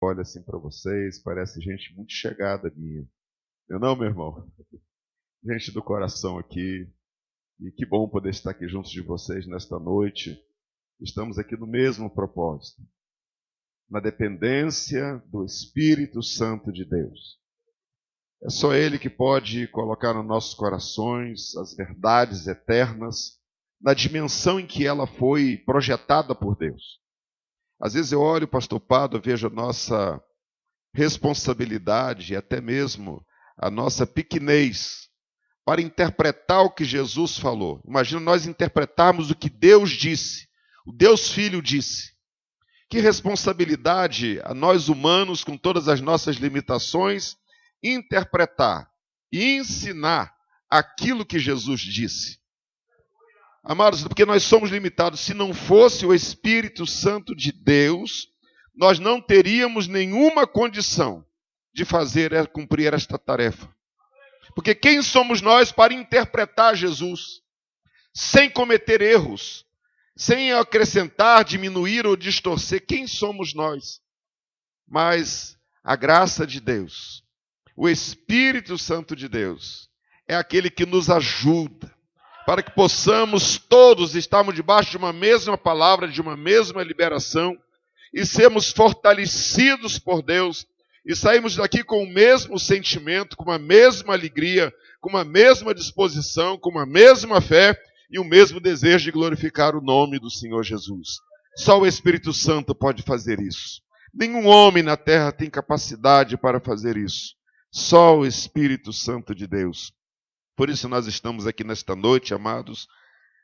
Olha assim para vocês, parece gente muito chegada minha. Não, meu irmão? Gente do coração aqui. E que bom poder estar aqui juntos de vocês nesta noite. Estamos aqui no mesmo propósito, na dependência do Espírito Santo de Deus. É só Ele que pode colocar nos nossos corações as verdades eternas, na dimensão em que ela foi projetada por Deus. Às vezes eu olho, pastor Pado, vejo a nossa responsabilidade e até mesmo a nossa pequenez para interpretar o que Jesus falou. Imagina nós interpretarmos o que Deus disse, o Deus Filho disse. Que responsabilidade a nós humanos, com todas as nossas limitações, interpretar e ensinar aquilo que Jesus disse. Amados, porque nós somos limitados. Se não fosse o Espírito Santo de Deus, nós não teríamos nenhuma condição de cumprir esta tarefa. Porque quem somos nós para interpretar Jesus sem cometer erros, sem acrescentar, diminuir ou distorcer? Quem somos nós? Mas a graça de Deus, o Espírito Santo de Deus, é aquele que nos ajuda para que possamos todos estarmos debaixo de uma mesma palavra, de uma mesma liberação, e sermos fortalecidos por Deus, e sairmos daqui com o mesmo sentimento, com a mesma alegria, com uma mesma disposição, com uma mesma fé e o mesmo desejo de glorificar o nome do Senhor Jesus. Só o Espírito Santo pode fazer isso. Nenhum homem na terra tem capacidade para fazer isso. Só o Espírito Santo de Deus. Por isso nós estamos aqui nesta noite, amados.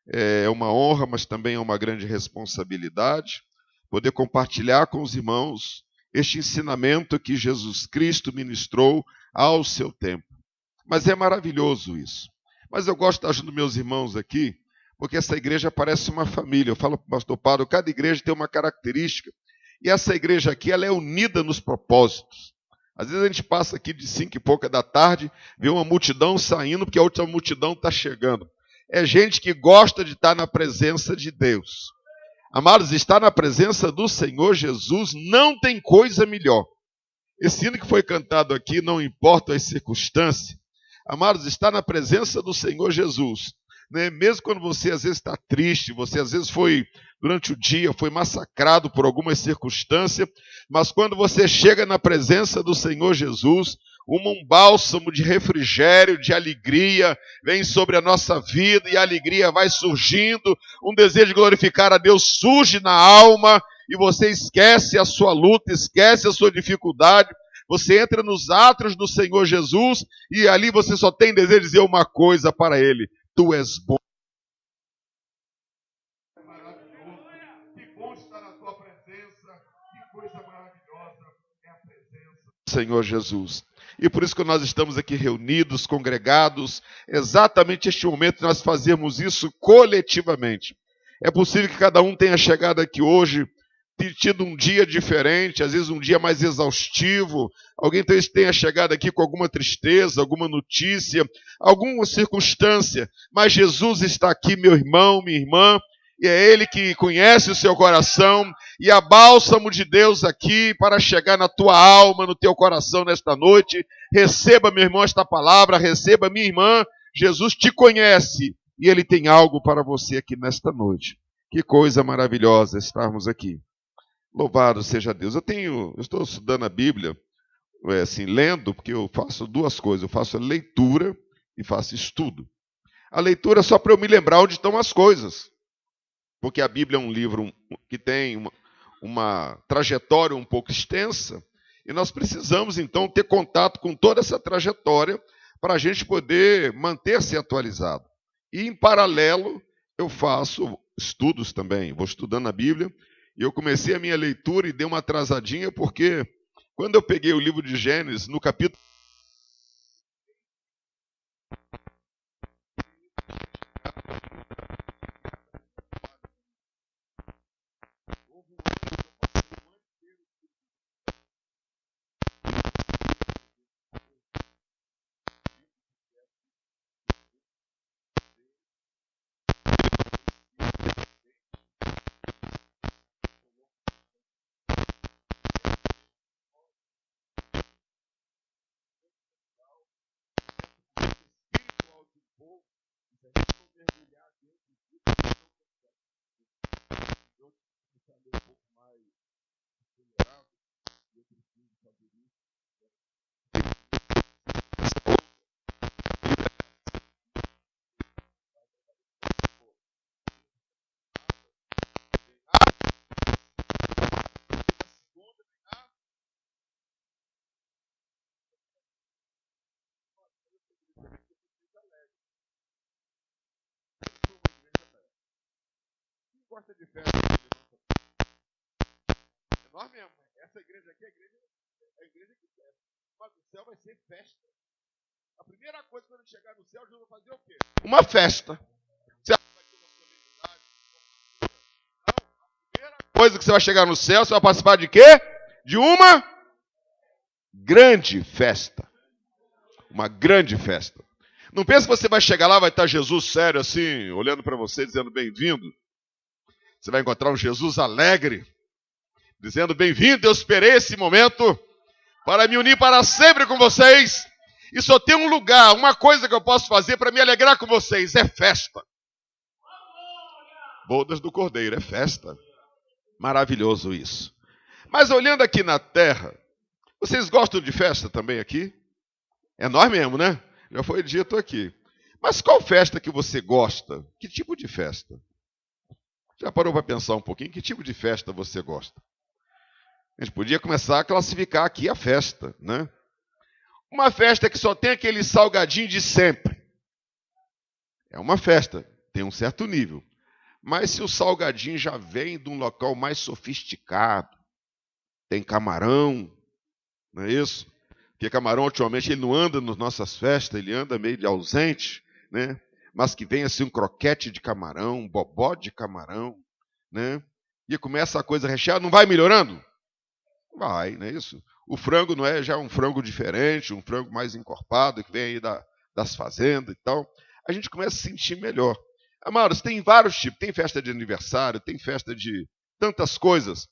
É uma honra, mas também é uma grande responsabilidade poder compartilhar com os irmãos este ensinamento que Jesus Cristo ministrou ao seu tempo. Mas é maravilhoso isso. Mas eu gosto de estar junto dos meus irmãos aqui, porque essa igreja parece uma família. Eu falo para o pastor Pado, cada igreja tem uma característica, e essa igreja aqui ela é unida nos propósitos. Às vezes a gente passa aqui de 5 e pouca da tarde, vê uma multidão saindo, porque a outra multidão está chegando. É gente que gosta de estar na presença de Deus. Amados, estar na presença do Senhor Jesus não tem coisa melhor. Esse hino que foi cantado aqui, não importa as circunstâncias. Amados, estar na presença do Senhor Jesus, né? Mesmo quando você às vezes está triste, você às vezes durante o dia, foi massacrado por algumas circunstâncias, mas quando você chega na presença do Senhor Jesus, um bálsamo de refrigério, de alegria, vem sobre a nossa vida e a alegria vai surgindo, um desejo de glorificar a Deus surge na alma e você esquece a sua luta, esquece a sua dificuldade, você entra nos átrios do Senhor Jesus e ali você só tem desejo de dizer uma coisa para Ele: Tu és bom. É maravilhoso, que bom estar na Tua presença, que coisa maravilhosa é a presença do Senhor Jesus. E por isso que nós estamos aqui reunidos, congregados, exatamente este momento nós fazemos isso coletivamente. É possível que cada um tenha chegado aqui hoje, tido um dia diferente, às vezes um dia mais exaustivo, alguém tenha chegado aqui com alguma tristeza, alguma notícia, alguma circunstância, mas Jesus está aqui, meu irmão, minha irmã, e é Ele que conhece o seu coração, e há bálsamo de Deus aqui para chegar na tua alma, no teu coração nesta noite. Receba, meu irmão, esta palavra, receba, minha irmã, Jesus te conhece, e Ele tem algo para você aqui nesta noite. Que coisa maravilhosa estarmos aqui. Louvado seja Deus. Eu estou estudando a Bíblia, assim, lendo, porque eu faço duas coisas. Eu faço a leitura e faço estudo. A leitura é só para eu me lembrar onde estão as coisas. Porque a Bíblia é um livro que tem uma trajetória um pouco extensa, e nós precisamos, então, ter contato com toda essa trajetória para a gente poder manter-se atualizado. E, em paralelo, eu faço estudos também. Vou estudando a Bíblia. E eu comecei a minha leitura e dei uma atrasadinha, porque quando eu peguei o livro de Gênesis, no capítulo... Gosta de festa? É nós mesmo. Essa igreja aqui é a igreja que festa. Mas o céu vai ser festa. A primeira coisa quando chegar no céu, Jesus vai fazer o quê? Uma festa. Você acha que vai ter uma solenidade? Não. A primeira coisa que você vai chegar no céu, você vai participar de quê? De uma grande festa. Uma grande festa. Não pense que você vai chegar lá, vai estar Jesus sério assim, olhando para você, dizendo bem-vindo. Você vai encontrar um Jesus alegre, dizendo bem-vindo, eu esperei esse momento para me unir para sempre com vocês. E só tem um lugar, uma coisa que eu posso fazer para me alegrar com vocês, é festa. Bodas do Cordeiro, é festa. Maravilhoso isso. Mas olhando aqui na terra, vocês gostam de festa também aqui? É nós mesmo, né? Já foi dito aqui. Mas qual festa que você gosta? Que tipo de festa? Já parou para pensar um pouquinho? Que tipo de festa você gosta? A gente podia começar a classificar aqui a festa, né? Uma festa que só tem aquele salgadinho de sempre. É uma festa, tem um certo nível. Mas se o salgadinho já vem de um local mais sofisticado, tem camarão, não é isso? Porque camarão, ultimamente, ele não anda nas nossas festas, ele anda meio de ausente, né? Mas que vem assim um croquete de camarão, um bobó de camarão, né? E começa a coisa recheada, não vai melhorando? Vai, não é isso? O frango não é já um frango diferente, um frango mais encorpado, que vem aí das fazendas e tal. A gente começa a se sentir melhor. Amados, tem vários tipos, tem festa de aniversário, tem festa de tantas coisas.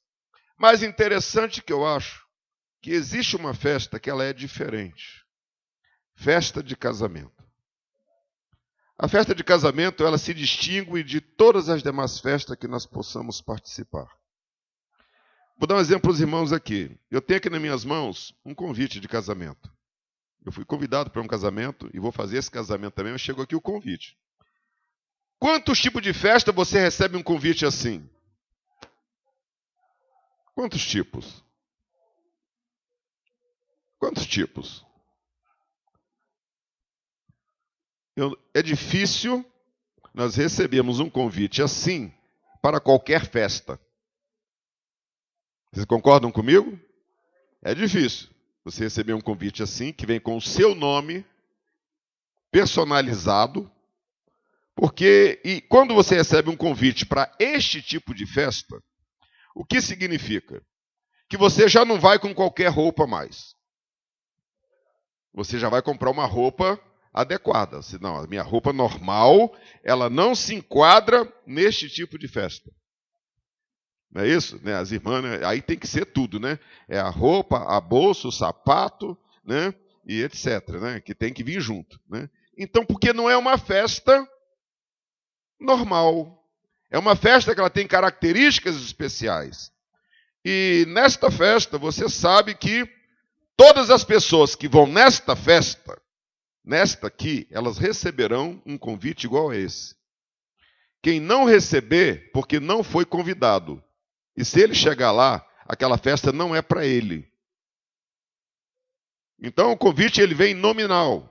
Mas interessante que eu acho que existe uma festa que ela é diferente. Festa de casamento. A festa de casamento, ela se distingue de todas as demais festas que nós possamos participar. Vou dar um exemplo para os irmãos aqui. Eu tenho aqui nas minhas mãos um convite de casamento. Eu fui convidado para um casamento e vou fazer esse casamento também, mas chegou aqui o convite. Quantos tipos de festa você recebe um convite assim? Quantos tipos? Quantos tipos? É difícil nós recebemos um convite assim para qualquer festa. Vocês concordam comigo? É difícil você receber um convite assim, que vem com o seu nome personalizado, porque e quando você recebe um convite para este tipo de festa, o que significa? Que você já não vai com qualquer roupa mais. Você já vai comprar uma roupa adequada. Senão, a minha roupa normal, ela não se enquadra neste tipo de festa. Não é isso? Né? As irmãs, né? Aí tem que ser tudo, né? É a roupa, a bolsa, o sapato, né? E etc, né? Que tem que vir junto, né? Então, porque não é uma festa normal. É uma festa que ela tem características especiais. E nesta festa, você sabe que todas as pessoas que vão nesta festa, nesta aqui, elas receberão um convite igual a esse. Quem não receber, porque não foi convidado. E se ele chegar lá, aquela festa não é para ele. Então o convite ele vem nominal.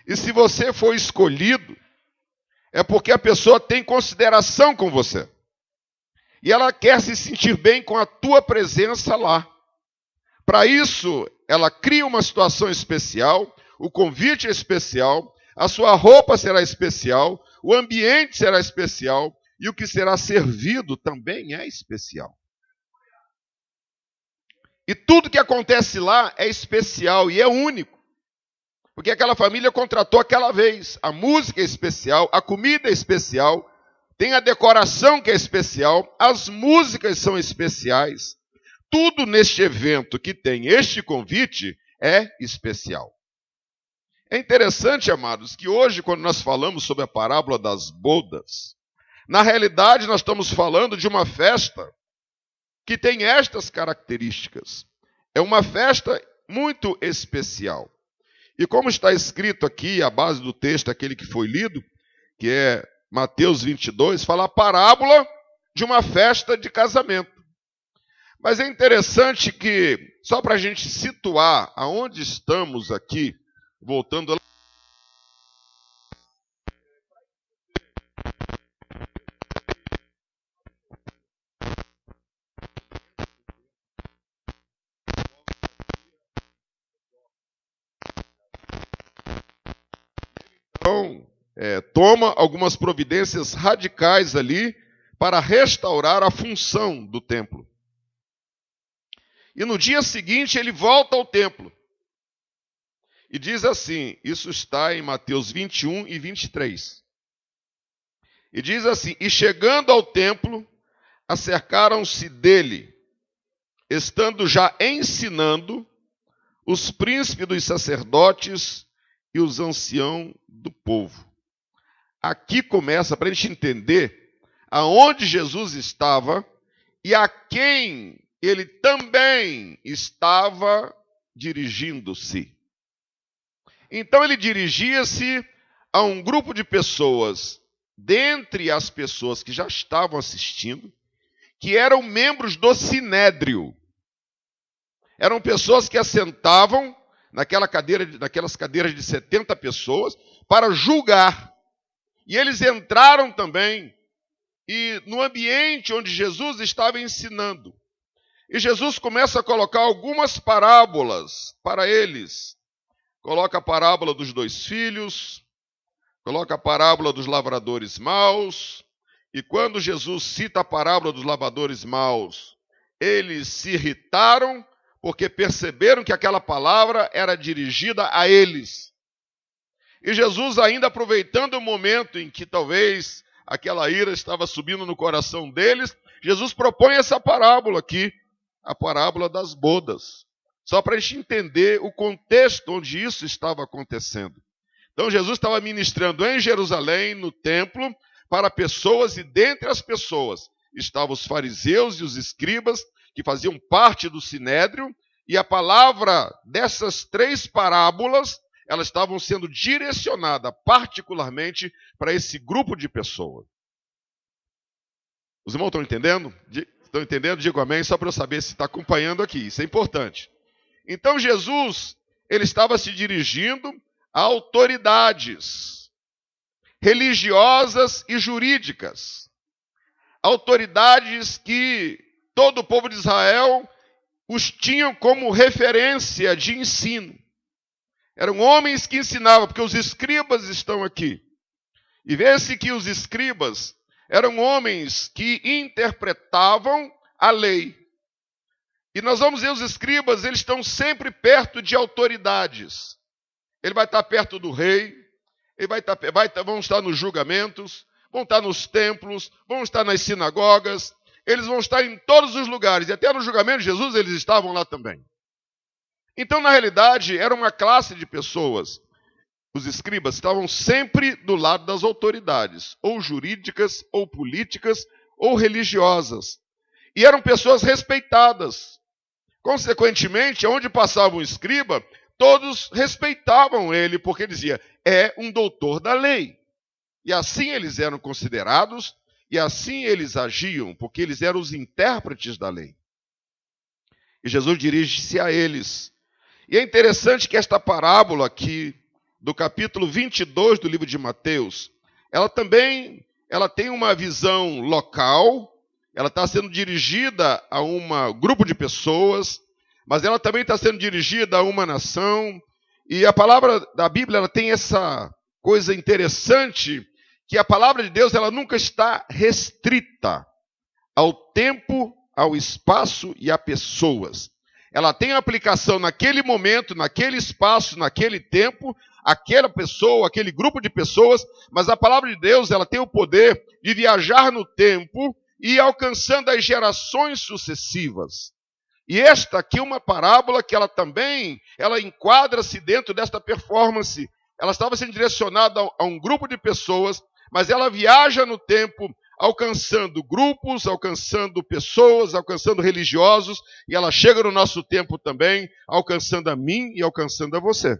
E se você for escolhido, é porque a pessoa tem consideração com você. E ela quer se sentir bem com a tua presença lá. Para isso, ela cria uma situação especial, o convite é especial, a sua roupa será especial, o ambiente será especial e o que será servido também é especial. E tudo que acontece lá é especial e é único. Porque aquela família contratou aquela vez. A música é especial, a comida é especial, tem a decoração que é especial, as músicas são especiais. Tudo neste evento que tem este convite é especial. É interessante, amados, que hoje, quando nós falamos sobre a parábola das bodas, na realidade nós estamos falando de uma festa que tem estas características. É uma festa muito especial. E como está escrito aqui, a base do texto, aquele que foi lido, que é Mateus 22, fala a parábola de uma festa de casamento. Mas é interessante que, só para a gente situar aonde estamos aqui, voltando lá. Então, toma algumas providências radicais ali para restaurar a função do templo. E no dia seguinte ele volta ao templo. E diz assim, isso está em Mateus 21 e 23. E diz assim, e chegando ao templo, acercaram-se dele, estando já ensinando, os príncipes dos sacerdotes e os anciãos do povo. Aqui começa, para a gente entender, aonde Jesus estava e a quem ele também estava dirigindo-se. Então ele dirigia-se a um grupo de pessoas, dentre as pessoas que já estavam assistindo, que eram membros do Sinédrio. Eram pessoas que assentavam naquelas cadeiras de 70 pessoas para julgar. E eles entraram também no ambiente onde Jesus estava ensinando. E Jesus começa a colocar algumas parábolas para eles. Coloca a parábola dos 2 filhos, coloca a parábola dos lavradores maus, e quando Jesus cita a parábola dos lavradores maus, eles se irritaram porque perceberam que aquela palavra era dirigida a eles. E Jesus, ainda aproveitando o momento em que talvez aquela ira estava subindo no coração deles, Jesus propõe essa parábola aqui, a parábola das bodas. Só para a gente entender o contexto onde isso estava acontecendo. Então Jesus estava ministrando em Jerusalém, no templo, para pessoas, e dentre as pessoas estavam os fariseus e os escribas, que faziam parte do Sinédrio, e a palavra dessas 3 parábolas, elas estavam sendo direcionadas particularmente para esse grupo de pessoas. Os irmãos estão entendendo? Estão entendendo? Digo amém, só para eu saber se está acompanhando aqui, isso é importante. Então Jesus, ele estava se dirigindo a autoridades religiosas e jurídicas. Autoridades que todo o povo de Israel os tinham como referência de ensino. Eram homens que ensinavam, porque os escribas estão aqui. E vê-se que os escribas eram homens que interpretavam a lei. E nós vamos ver os escribas, eles estão sempre perto de autoridades. Ele vai estar perto do rei, vão estar nos julgamentos, vão estar nos templos, vão estar nas sinagogas, eles vão estar em todos os lugares. E até no julgamento de Jesus eles estavam lá também. Então, na realidade, era uma classe de pessoas. Os escribas estavam sempre do lado das autoridades, ou jurídicas, ou políticas, ou religiosas. E eram pessoas respeitadas. Consequentemente, onde passava um escriba, todos respeitavam ele, porque dizia, é um doutor da lei. E assim eles eram considerados, e assim eles agiam, porque eles eram os intérpretes da lei. E Jesus dirige-se a eles. E é interessante que esta parábola aqui, do capítulo 22 do livro de Mateus, ela tem uma visão local, ela está sendo dirigida a um grupo de pessoas, mas ela também está sendo dirigida a uma nação. E a palavra da Bíblia, ela tem essa coisa interessante, que a palavra de Deus, ela nunca está restrita ao tempo, ao espaço e a pessoas. Ela tem aplicação naquele momento, naquele espaço, naquele tempo, aquela pessoa, aquele grupo de pessoas, mas a palavra de Deus, ela tem o poder de viajar no tempo e ir alcançando as gerações sucessivas. E esta aqui é uma parábola que ela enquadra-se dentro desta performance, ela estava sendo direcionada a um grupo de pessoas, mas ela viaja no tempo, alcançando grupos, alcançando pessoas, alcançando religiosos, e ela chega no nosso tempo também, alcançando a mim e alcançando a você.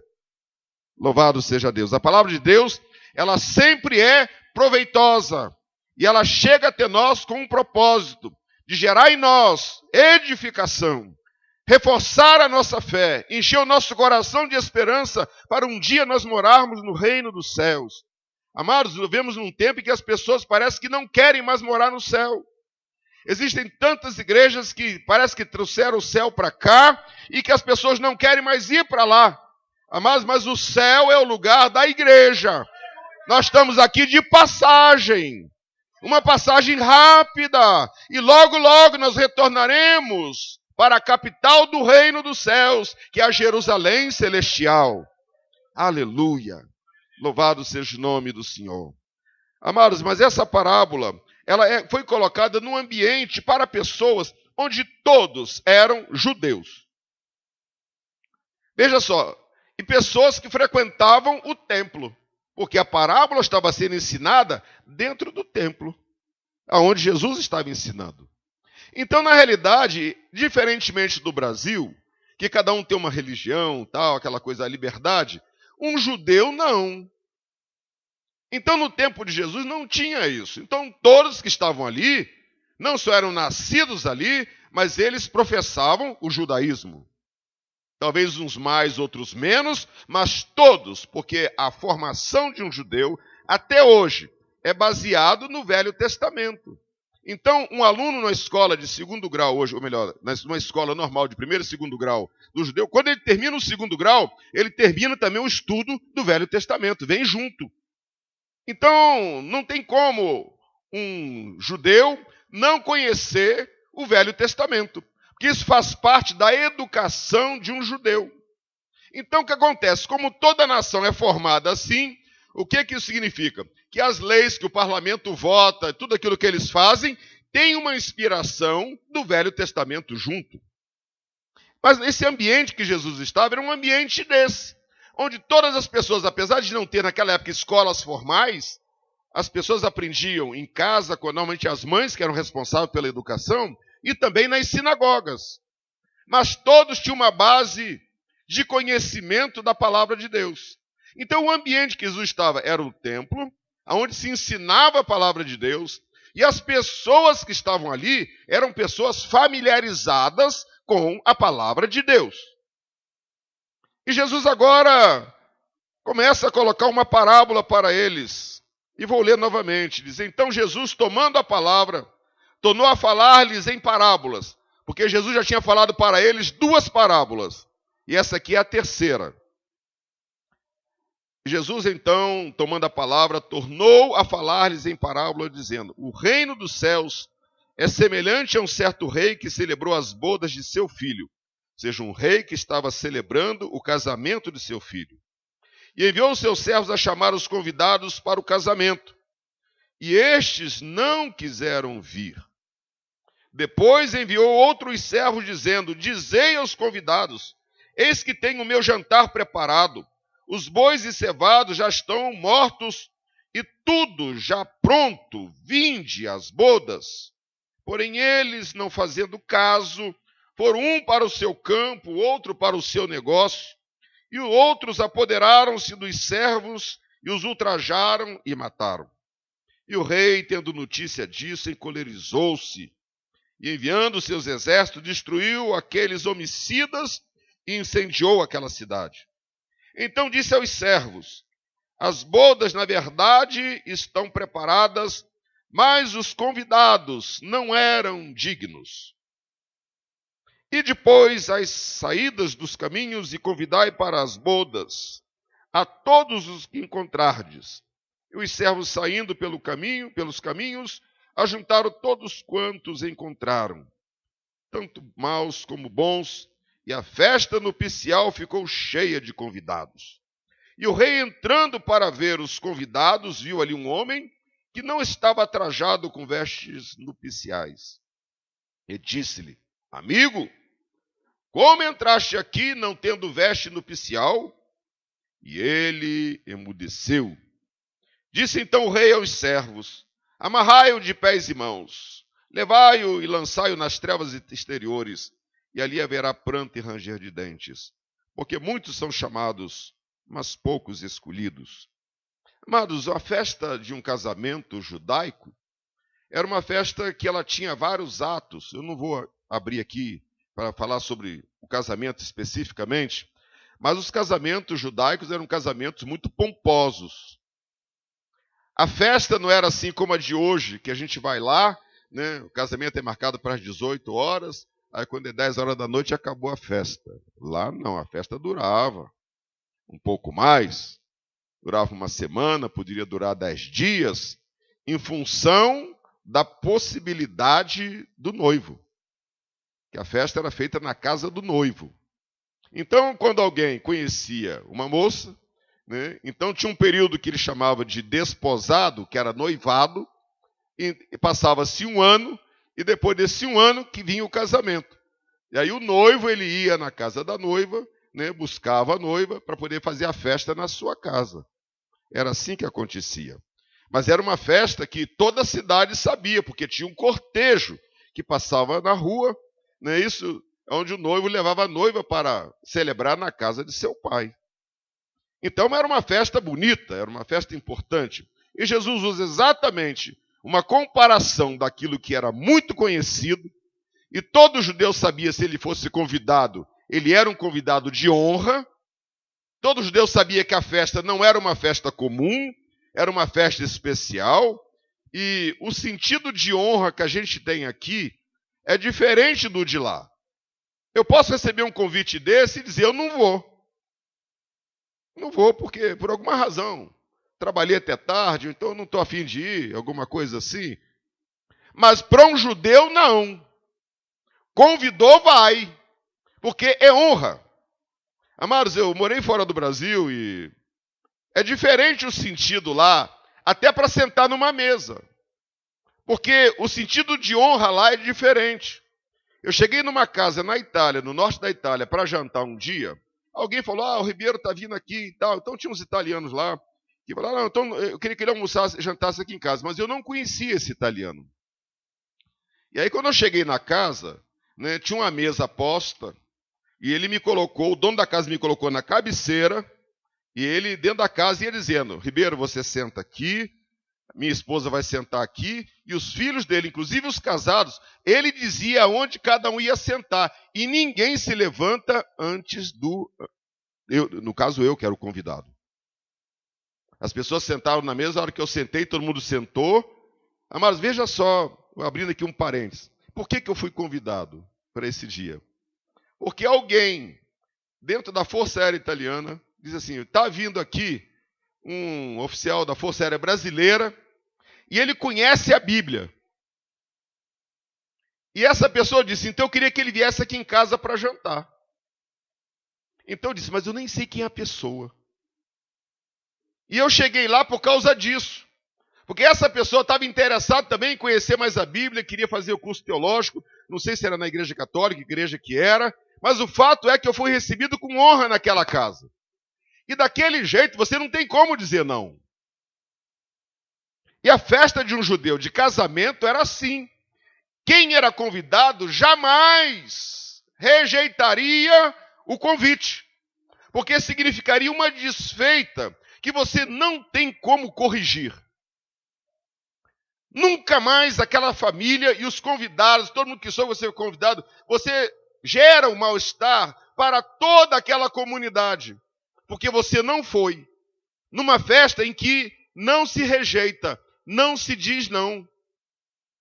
Louvado seja Deus. A palavra de Deus, ela sempre é proveitosa, e ela chega até nós com um propósito de gerar em nós edificação, reforçar a nossa fé, encher o nosso coração de esperança para um dia nós morarmos no reino dos céus. Amados, vivemos num tempo em que as pessoas parecem que não querem mais morar no céu. Existem tantas igrejas que parece que trouxeram o céu para cá e que as pessoas não querem mais ir para lá. Amados, mas o céu é o lugar da igreja. Nós estamos aqui de passagem. Uma passagem rápida. E logo, logo nós retornaremos para a capital do reino dos céus, que é a Jerusalém celestial. Aleluia. Louvado seja o nome do Senhor. Amados, mas essa parábola, ela foi colocada num ambiente para pessoas onde todos eram judeus. Veja só, e pessoas que frequentavam o templo, porque a parábola estava sendo ensinada dentro do templo, aonde Jesus estava ensinando. Então, na realidade, diferentemente do Brasil, que cada um tem uma religião, tal, aquela coisa da liberdade, um judeu não. Então, no tempo de Jesus não tinha isso. Então, todos que estavam ali, não só eram nascidos ali, mas eles professavam o judaísmo. Talvez uns mais, outros menos, mas todos, porque a formação de um judeu, até hoje, é baseado no Velho Testamento. Então, um aluno na escola de segundo grau hoje, ou melhor, numa escola normal de primeiro e segundo grau do judeu, quando ele termina o segundo grau, ele termina também o estudo do Velho Testamento, vem junto. Então, não tem como um judeu não conhecer o Velho Testamento, porque isso faz parte da educação de um judeu. Então, o que acontece? Como toda nação é formada assim, o que isso significa? Que as leis que o parlamento vota, tudo aquilo que eles fazem, tem uma inspiração do Velho Testamento junto. Mas esse ambiente que Jesus estava era um ambiente desse, onde todas as pessoas, apesar de não ter naquela época escolas formais, as pessoas aprendiam em casa, normalmente as mães que eram responsáveis pela educação, e também nas sinagogas. Mas todos tinham uma base de conhecimento da palavra de Deus. Então o ambiente que Jesus estava era o templo, onde se ensinava a palavra de Deus, e as pessoas que estavam ali eram pessoas familiarizadas com a palavra de Deus. E Jesus agora começa a colocar uma parábola para eles. E vou ler novamente. Diz, então Jesus, tomando a palavra, tornou a falar-lhes em parábolas, porque Jesus já tinha falado para eles 2 parábolas. E essa aqui é a terceira. Jesus, então, tomando a palavra, tornou a falar-lhes em parábola, dizendo, o reino dos céus é semelhante a um certo rei que celebrou as bodas de seu filho, ou seja, um rei que estava celebrando o casamento de seu filho. E enviou os seus servos a chamar os convidados para o casamento. E estes não quiseram vir. Depois enviou outros servos, dizendo, dizei aos convidados, eis que tenho o meu jantar preparado, os bois encevados já estão mortos, e tudo já pronto, vinde às bodas. Porém eles, não fazendo caso, foram um para o seu campo, outro para o seu negócio, e os outros apoderaram-se dos servos, e os ultrajaram e mataram. E o rei, tendo notícia disso, encolerizou-se, e enviando seus exércitos, destruiu aqueles homicidas e incendiou aquela cidade. Então disse aos servos, as bodas, na verdade, estão preparadas, mas os convidados não eram dignos. E depois as saídas dos caminhos e convidai para as bodas a todos os que encontrardes. E os servos saindo pelos caminhos, ajuntaram todos quantos encontraram, tanto maus como bons, e a festa nupcial ficou cheia de convidados. E o rei, entrando para ver os convidados, viu ali um homem que não estava trajado com vestes nupciais. E disse-lhe, amigo, como entraste aqui não tendo veste nupcial? e ele emudeceu. Disse então o rei aos servos: amarrai-o de pés e mãos, levai-o e lançai-o nas trevas exteriores, e ali haverá pranto e ranger de dentes, porque muitos são chamados, mas poucos escolhidos. Amados, a festa de um casamento judaico era uma festa que ela tinha vários atos. Eu não vou abrir aqui para falar sobre o casamento especificamente, mas os casamentos judaicos eram casamentos muito pomposos. A festa não era assim como a de hoje, que a gente vai lá, né? O casamento é marcado para as 18 horas, aí quando é 10 horas da noite acabou a festa. Lá não, a festa durava um pouco mais, durava uma semana, poderia durar 10 dias, em função da possibilidade do noivo. Que a festa era feita na casa do noivo. Então, quando alguém conhecia uma moça, né, então tinha um período que ele chamava de desposado, que era noivado, e passava-se um ano, e depois desse um ano que vinha o casamento. E aí o noivo ele ia na casa da noiva, né, buscava a noiva para poder fazer a festa na sua casa. Era assim que acontecia. Mas era uma festa que toda a cidade sabia, porque tinha um cortejo que passava na rua, né, isso onde o noivo levava a noiva para celebrar na casa de seu pai. Então era uma festa bonita, era uma festa importante. E Jesus usa exatamente uma comparação daquilo que era muito conhecido, e todo judeu sabia, se ele fosse convidado, ele era um convidado de honra. Todo judeu sabia que a festa não era uma festa comum, era uma festa especial, e o sentido de honra que a gente tem aqui é diferente do de lá. Eu posso receber um convite desse e dizer, eu não vou. Não vou porque, por alguma razão, trabalhei até tarde, então eu não estou a fim de ir, alguma coisa assim. Mas para um judeu, não. Convidou, vai, porque é honra. Amados, eu morei fora do Brasil e é diferente o sentido lá, até para sentar numa mesa. Porque o sentido de honra lá é diferente. Eu cheguei numa casa na Itália, no norte da Itália, para jantar um dia. Alguém falou, o Ribeiro está vindo aqui e tal. Então tinha uns italianos lá que falaram, não, então eu queria que ele almoçasse, jantasse aqui em casa. Mas eu não conhecia esse italiano. E aí quando eu cheguei na casa, né, tinha uma mesa posta, e ele me colocou, o dono da casa me colocou na cabeceira, e ele dentro da casa ia dizendo, Ribeiro, você senta aqui, minha esposa vai sentar aqui, e os filhos dele, inclusive os casados, ele dizia onde cada um ia sentar, e ninguém se levanta antes do... no caso eu que era o convidado. As pessoas sentaram na mesa, a hora que eu sentei, todo mundo sentou. Mas veja só, abrindo aqui um parênteses, por que eu fui convidado para esse dia? Porque alguém, dentro da Força Aérea Italiana, diz assim, está vindo aqui um oficial da Força Aérea Brasileira, e ele conhece a Bíblia. E essa pessoa disse, então eu queria que ele viesse aqui em casa para jantar. Então eu disse, mas eu nem sei quem é a pessoa. E eu cheguei lá por causa disso. Porque essa pessoa estava interessada também em conhecer mais a Bíblia, queria fazer o curso teológico, não sei se era na igreja católica, igreja que era, mas o fato é que eu fui recebido com honra naquela casa. E daquele jeito você não tem como dizer não. E a festa de um judeu de casamento era assim. Quem era convidado jamais rejeitaria o convite, porque significaria uma desfeita que você não tem como corrigir. Nunca mais aquela família e os convidados, todo mundo que sou você convidado, você gera um mal-estar para toda aquela comunidade, porque você não foi numa festa em que não se rejeita, não se diz não.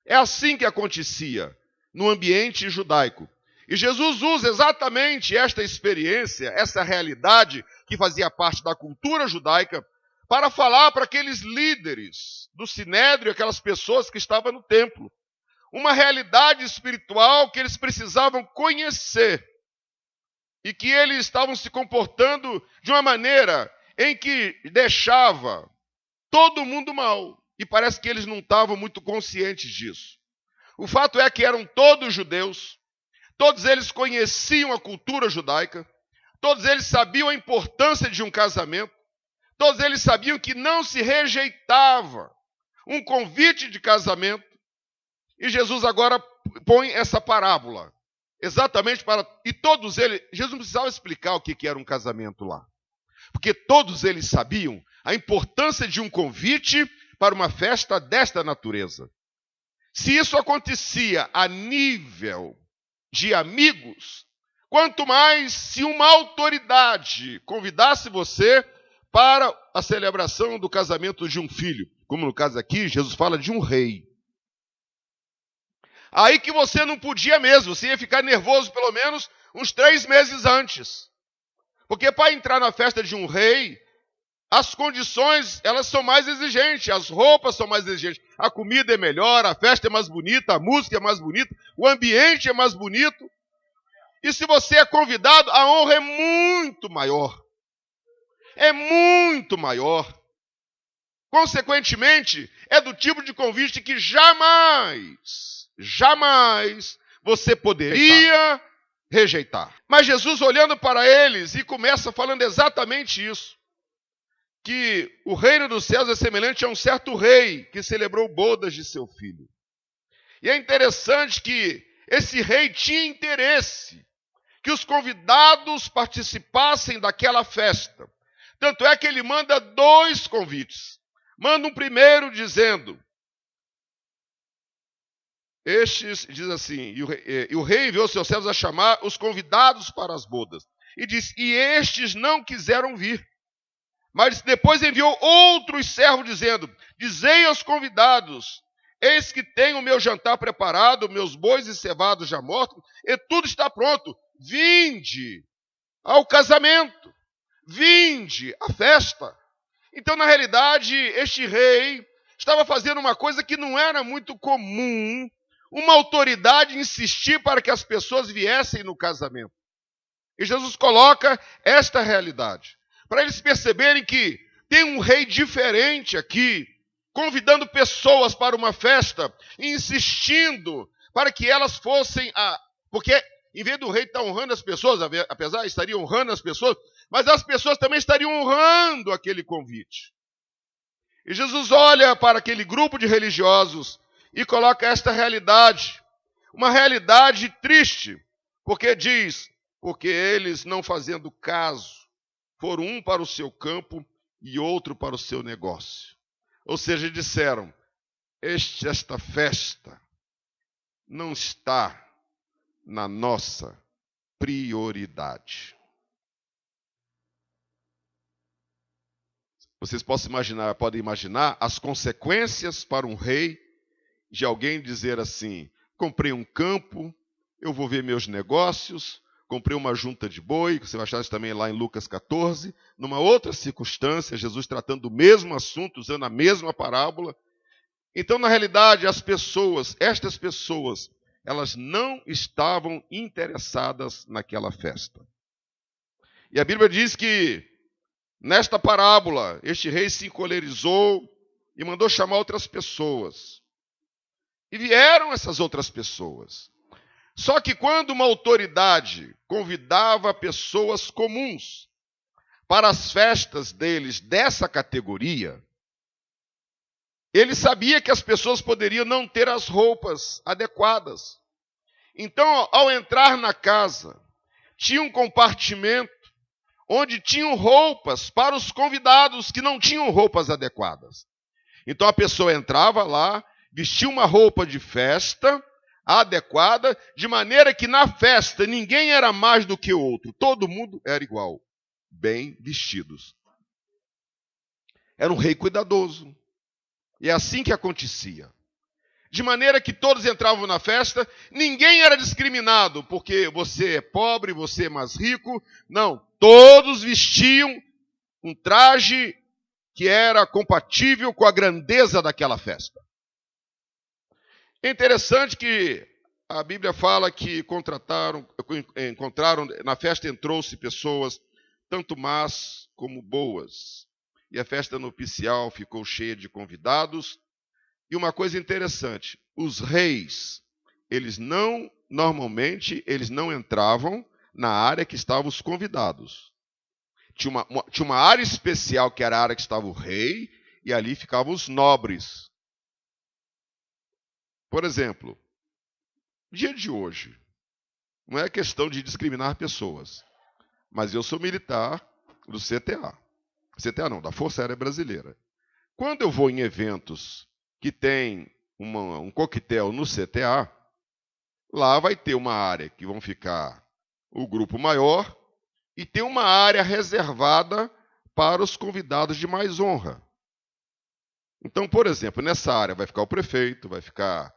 É assim que acontecia no ambiente judaico. E Jesus usa exatamente esta experiência, essa realidade que fazia parte da cultura judaica, para falar para aqueles líderes do Sinédrio, aquelas pessoas que estavam no templo. Uma realidade espiritual que eles precisavam conhecer. E que eles estavam se comportando de uma maneira em que deixava todo mundo mal. E parece que eles não estavam muito conscientes disso. O fato é que eram todos judeus, todos eles conheciam a cultura judaica, Todos eles sabiam a importância de um casamento. Todos eles sabiam que não se rejeitava um convite de casamento. E Jesus agora põe essa parábola. Exatamente para... E todos eles... Jesus não precisava explicar o que era um casamento lá. Porque todos eles sabiam a importância de um convite para uma festa desta natureza. Se isso acontecia a nível de amigos, quanto mais se uma autoridade convidasse você para a celebração do casamento de um filho. Como no caso aqui, Jesus fala de um rei. Aí que você não podia mesmo, você ia ficar nervoso pelo menos uns 3 meses antes. Porque para entrar na festa de um rei, as condições, elas são mais exigentes, as roupas são mais exigentes, a comida é melhor, a festa é mais bonita, a música é mais bonita, o ambiente é mais bonito. E se você é convidado, a honra é muito maior. É muito maior. Consequentemente, é do tipo de convite que jamais você poderia rejeitar. Mas Jesus olhando para eles e começa falando exatamente isso. Que o reino dos céus é semelhante a um certo rei que celebrou bodas de seu filho. E é interessante que esse rei tinha interesse que os convidados participassem daquela festa. Tanto é que ele manda 2 convites. Manda um primeiro dizendo, estes, diz assim, e o rei enviou seus servos a chamar os convidados para as bodas. E diz, e estes não quiseram vir. Mas depois enviou outros servos dizendo, dizei aos convidados, eis que tenho o meu jantar preparado, meus bois e cevados já mortos, e tudo está pronto. Vinde ao casamento, vinde à festa. Então, na realidade, este rei estava fazendo uma coisa que não era muito comum, uma autoridade insistir para que as pessoas viessem no casamento. E Jesus coloca esta realidade, para eles perceberem que tem um rei diferente aqui, convidando pessoas para uma festa, insistindo para que elas fossem a... Porque em vez do rei estar honrando as pessoas, apesar de estaria honrando as pessoas, mas as pessoas também estariam honrando aquele convite. E Jesus olha para aquele grupo de religiosos e coloca esta realidade, uma realidade triste, porque diz, porque eles não fazendo caso, foram um para o seu campo e outro para o seu negócio. Ou seja, disseram, esta festa não está na nossa prioridade. Vocês podem imaginar as consequências para um rei de alguém dizer assim, comprei um campo, eu vou ver meus negócios, comprei uma junta de boi, você vai achar isso também lá em Lucas 14, numa outra circunstância, Jesus tratando do mesmo assunto, usando a mesma parábola. Então, na realidade, estas pessoas, elas não estavam interessadas naquela festa. E a Bíblia diz que, nesta parábola, este rei se encolerizou e mandou chamar outras pessoas. E vieram essas outras pessoas. Só que quando uma autoridade convidava pessoas comuns para as festas deles dessa categoria, ele sabia que as pessoas poderiam não ter as roupas adequadas. Então, ao entrar na casa, tinha um compartimento onde tinham roupas para os convidados que não tinham roupas adequadas. Então a pessoa entrava lá, vestia uma roupa de festa adequada, de maneira que na festa ninguém era mais do que o outro, todo mundo era igual, bem vestidos. Era um rei cuidadoso. E é assim que acontecia. De maneira que todos entravam na festa, ninguém era discriminado, porque você é pobre, você é mais rico. Não, todos vestiam um traje que era compatível com a grandeza daquela festa. É interessante que a Bíblia fala que encontraram na festa entrou-se pessoas, tanto más como boas. E a festa nupcial ficou cheia de convidados. E uma coisa interessante, os reis, normalmente, eles não entravam na área que estavam os convidados. Tinha uma área especial, que era a área que estava o rei, e ali ficavam os nobres. Por exemplo, dia de hoje, não é questão de discriminar pessoas, mas eu sou militar do CTA. CTA não, da Força Aérea Brasileira. Quando eu vou em eventos que tem um coquetel no CTA, lá vai ter uma área que vão ficar o grupo maior e tem uma área reservada para os convidados de mais honra. Então, por exemplo, nessa área vai ficar o prefeito, vai ficar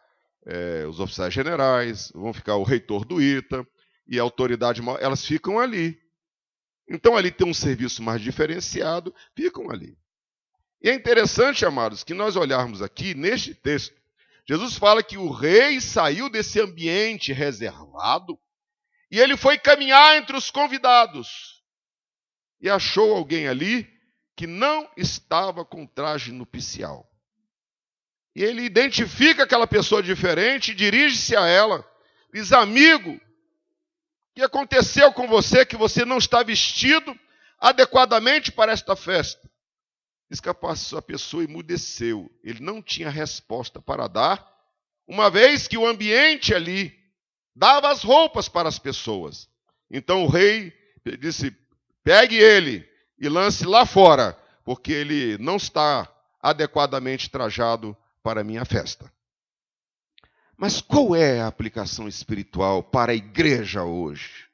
os oficiais generais, vão ficar o reitor do ITA e a autoridade maior, elas ficam ali. Então, ali tem um serviço mais diferenciado, ficam ali. E é interessante, amados, que nós olharmos aqui neste texto, Jesus fala que o rei saiu desse ambiente reservado e ele foi caminhar entre os convidados e achou alguém ali que não estava com traje nupcial. E ele identifica aquela pessoa diferente, dirige-se a ela, diz: amigo, o que aconteceu com você que você não está vestido adequadamente para esta festa? Diz que a pessoa emudeceu, ele não tinha resposta para dar, uma vez que o ambiente ali dava as roupas para as pessoas. Então o rei disse: pegue ele e lance lá fora, porque ele não está adequadamente trajado para a minha festa. Mas qual é a aplicação espiritual para a igreja hoje?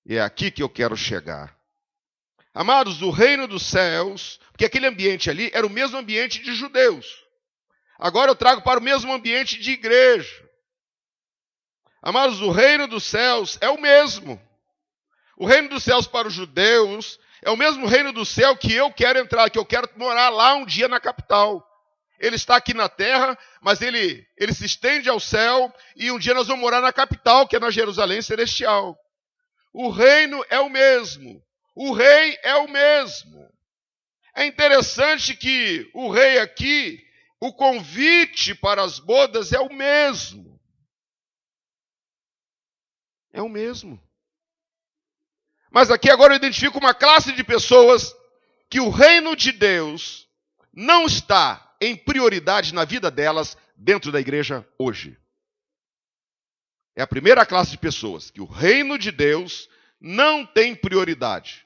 É aqui que eu quero chegar. Amados, o reino dos céus, porque aquele ambiente ali era o mesmo ambiente de judeus. Agora eu trago para o mesmo ambiente de igreja. Amados, o reino dos céus é o mesmo. O reino dos céus para os judeus é o mesmo reino do céu que eu quero entrar, que eu quero morar lá um dia na capital. Ele está aqui na terra, mas ele se estende ao céu e um dia nós vamos morar na capital, que é na Jerusalém celestial. O reino é o mesmo. O rei é o mesmo. É interessante que o rei aqui, o convite para as bodas é o mesmo. É o mesmo. Mas aqui agora eu identifico uma classe de pessoas que o reino de Deus não está em prioridade na vida delas dentro da igreja hoje. É a primeira classe de pessoas que o reino de Deus não tem prioridade.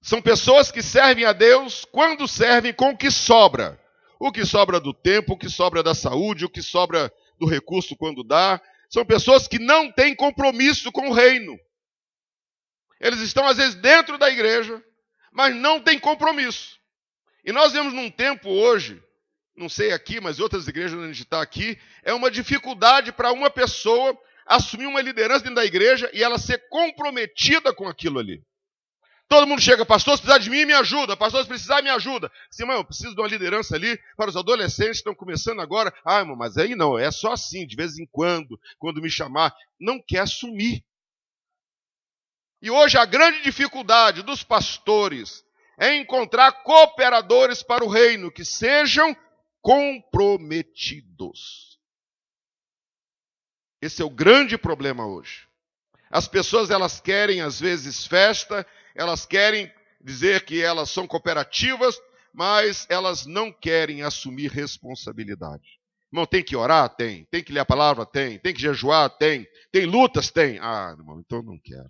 São pessoas que servem a Deus quando servem com o que sobra. O que sobra do tempo, o que sobra da saúde, o que sobra do recurso quando dá. São pessoas que não têm compromisso com o reino. Eles estão às vezes dentro da igreja, mas não têm compromisso. E nós vemos num tempo hoje, não sei aqui, mas em outras igrejas onde a gente está aqui, é uma dificuldade para uma pessoa assumir uma liderança dentro da igreja e ela ser comprometida com aquilo ali. Todo mundo chega: pastor, se precisar de mim, me ajuda. Pastor, se precisar, me ajuda. Sim, irmão, eu preciso de uma liderança ali para os adolescentes que estão começando agora. Ah, irmão, mas aí não, é só assim, de vez em quando me chamar. Não quer assumir. E hoje a grande dificuldade dos pastores é encontrar cooperadores para o reino que sejam comprometidos. Esse é o grande problema hoje. As pessoas, elas querem às vezes festa, elas querem dizer que elas são cooperativas, mas elas não querem assumir responsabilidade. Irmão, tem que orar? Tem. Tem que ler a palavra? Tem. Tem que jejuar? Tem. Tem lutas? Tem. Ah, irmão, então não quero.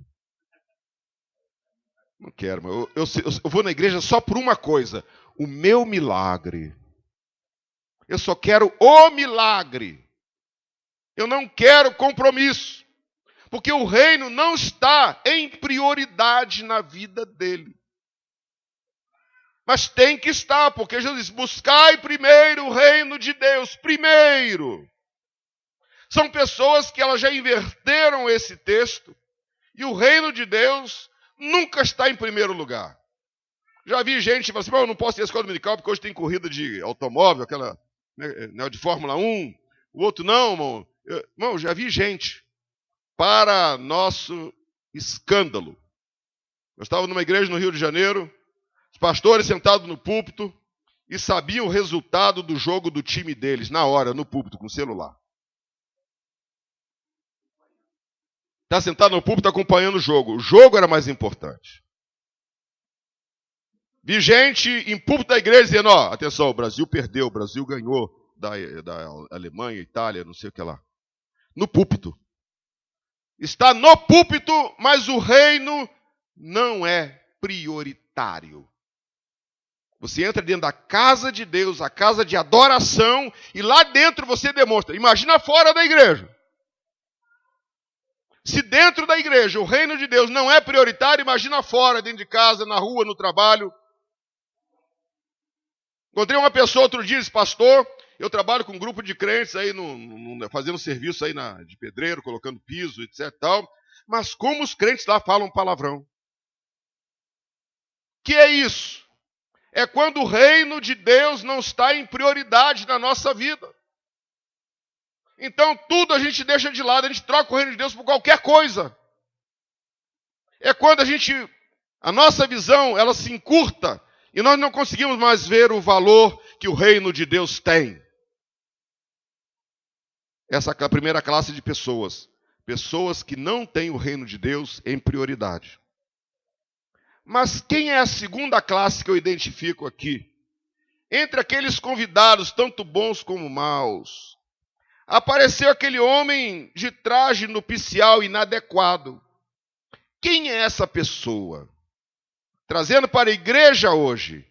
Não quero, irmão. Eu vou na igreja só por uma coisa: o meu milagre. Eu só quero o milagre. Eu não quero compromisso. Porque o reino não está em prioridade na vida dele. Mas tem que estar, porque Jesus diz: buscai primeiro o reino de Deus. Primeiro. São pessoas que elas já inverteram esse texto. E o reino de Deus nunca está em primeiro lugar. Já vi gente que fala assim: eu não posso ir à escola dominical porque hoje tem corrida de automóvel, aquela de Fórmula 1. O outro não, irmão. Irmão, já vi gente. Para nosso escândalo. Eu estava numa igreja no Rio de Janeiro, os pastores sentados no púlpito e sabiam o resultado do jogo do time deles, na hora, no púlpito, com o celular. Está sentado no púlpito acompanhando o jogo. O jogo era mais importante. Vi gente em púlpito da igreja dizendo, ó, atenção, o Brasil perdeu, o Brasil ganhou da Alemanha, Itália, não sei o que lá. No púlpito. Está no púlpito, mas o reino não é prioritário. Você entra dentro da casa de Deus, a casa de adoração, e lá dentro você demonstra. Imagina fora da igreja. Se dentro da igreja o reino de Deus não é prioritário, imagina fora, dentro de casa, na rua, no trabalho. Encontrei uma pessoa outro dia, disse, pastor, eu trabalho com um grupo de crentes aí, fazendo serviço aí de pedreiro, colocando piso, etc. Tal, mas como os crentes lá falam palavrão? Que é isso? É quando o reino de Deus não está em prioridade na nossa vida. Então tudo a gente deixa de lado, a gente troca o reino de Deus por qualquer coisa. É quando a nossa visão, ela se encurta e nós não conseguimos mais ver o valor que o reino de Deus tem. Essa é a primeira classe de pessoas. Pessoas que não têm o reino de Deus em prioridade. Mas quem é a segunda classe que eu identifico aqui? Entre aqueles convidados, tanto bons como maus, apareceu aquele homem de traje nupcial inadequado. Quem é essa pessoa? Trazendo para a igreja hoje,